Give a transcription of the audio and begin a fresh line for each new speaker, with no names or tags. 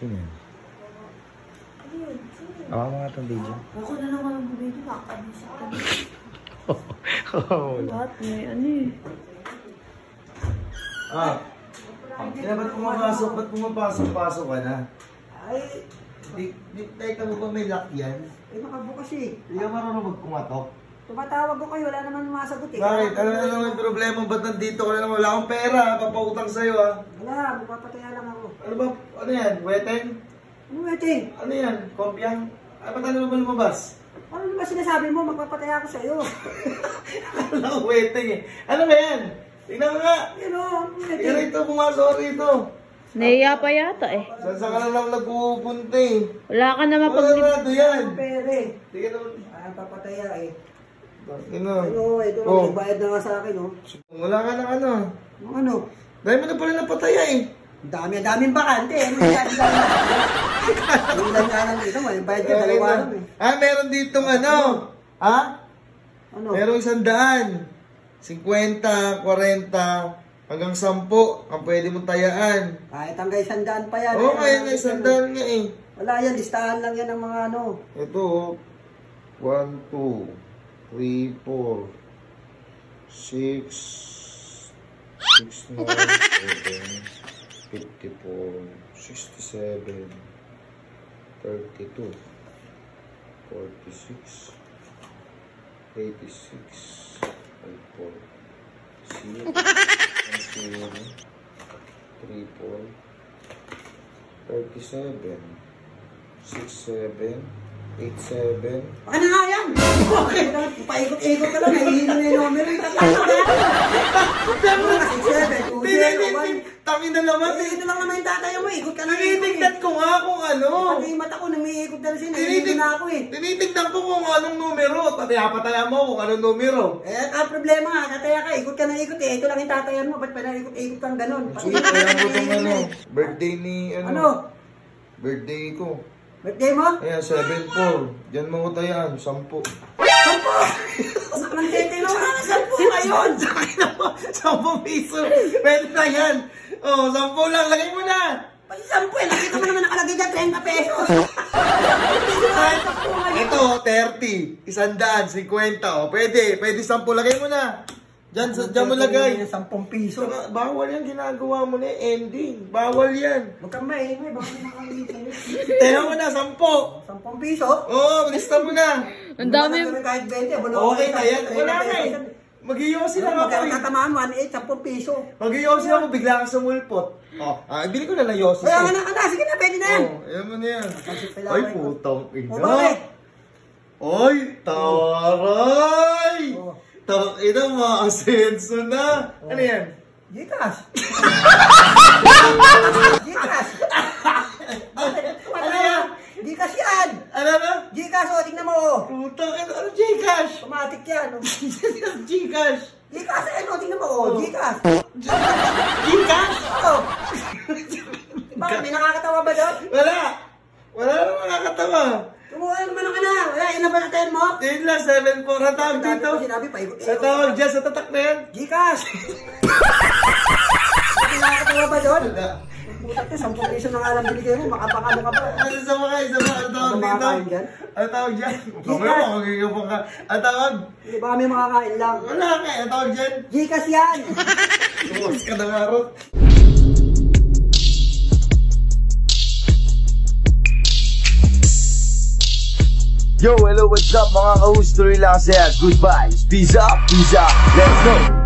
Tingnan. Awa mo nga itong video.
Ako na lang ang video, makakabisa ka na.
Lahat may ano eh.
Kaya ba't pumapasok? Ba't pumapasok-pasok ka na?
Ay,
Teka mo ba may lock yan?
nakabukas eh.
Hindi ka marunong magkumatok.
Tumatawag ko kayo, wala naman masagot eh.
Bakit? Ano na naman yung problema? Ba't nandito ka na naman? Wala akong pera. Papautang sa'yo
Wala, magpapataya lang ako.
Ano ba? Ano yan? Weteng?
Ano wedding?
Ano yan? Kopyang? Ay, ba't ano ba lumabas?
Ano ba sinasabi mo? Magpapataya ako sa'yo.
Wala akong weteng eh. Ano ba yan? Tingnan mo nga.
Yun o, wedding.
Tingnan rito, pumasok rito.
Naiya pa yata eh.
Saan ka na lang nagpupunta eh?
Wala ka naman
Wala na ito yan.
Ang pere.
Tingnan naman.
Ay, papataya eh.
Ano?
Ano, ito
Oh.
lang, bayad na nga sa akin oh.
Wala ka na ano.
Ano?
Dahil mo na pala napataya eh.
Daming bakante. Ano yung ilan nga lang dito, may bayad ka, dalawa lang eh.
Meron ditong ano? Ha?
Ano?
Merong 100, 50, 40, hanggang 10 ang pwede mong tayaan.
Kahit hanggang 100 pa yan.
Oo, kaya nga 100 nga eh.
Wala yan, listahan lang yan ng mga ano.
Ito, 1, 2, 3, 4, 6, 6, 9, 7, 54, 67, 32, 46, 86, 54, 0, 0, 3, 4, 37, 67, 87.
Baka na nga yan! Okay, paikot-ikot ka lang, nahihilo na yung numero.
Tangin na naman eh.
Ito lang naman yung tataya mo, ikot ka na.
Tinitignan ko nga kung ano.
Pag mata ko, namiikot na rin, nahihilo na ako eh.
Tinitignan ko kung anong numero. Pataya mo kung anong numero.
Eh, ang problema nga, tataya ka, ikot ka na ikot eh. Ito lang yung tatayan mo, ba't pa naikot-ikot kang ganun?
Sige, kaya mo itong ano. Birthday ni ano.
Ano?
Birthday ko.
Birthday mo?
Ayan, 7-4. Diyan mo ko tayaan, 10.
10! Ang tete na wala na 10 ngayon!
10 piso. Pwede na yan. Oh, 10 lang. Lagay mo na.
Pag 10 eh, nakita mo naman nakalagay dyan 30 pesos.
Ito, 30. 100, 50. Oh, pwede. Pwede 10. Lagay mo na. Diyan mo lagay.
10 piso.
Bawal yan. Ginagawa mo na ending. Bawal yan.
Huwag kang maingay, baka makakalitin.
Tayo mo na, 10.
10 piso?
Oo, lista mo na.
Ang dami.
Kahit 20,
Okay na yan. Wala na eh. Mag-iyosi lang ako eh.
Magkakatamaan, 1.8, 10 piso.
Mag-iyosi ako, bigla ka sa mulpot. Bili ko na ng yosi.
Kaya nga na, sige na, pwede na yan.
Ayan mo na yan.
Ay,
Ay, putang ina.
bakit?
Ay, taray!
Oh.
Tang ina, ma-asenso na. Ano yan?
Gcash. Gcash.
Ano yan?
Gcash yan.
Ano na?
Gcash, o, tingnan mo.
Putang ina, ano Gcash?
Automatic yan.
Gcash.
Gcash, ano, tingnan mo, o, Gcash.
Gcash?
Oo. Bakit, may nakakatawa ba doon?
Wala. Wala naman nakakatawa.
Kumuha naman ang na. Wala, yun na ba natin mo?
Yun lang, 7-4. Ang tawag dito.
Sinabi pa,
Sa tawag dyan, sa tatak na yan.
Gcash. May nakakatawa ba doon?
Wala.
Putak ka, 10 piso na nga lang binigay mo, makapakano ka pa.
Ano sa mga isa ba? Ang tawag dito?
Kumakain dyan?
Ang tawag dyan?
Gcash.
Magiging ka. Ang tawag?
Hindi ba kami makakain lang?
Wala ka. Ang tawag dyan?
Gcash yan!
Tumas ka na nga ron.
Yo, hello, what's up mga ka-host? Tuloy lang saya. Goodbye. Peace up, let's go.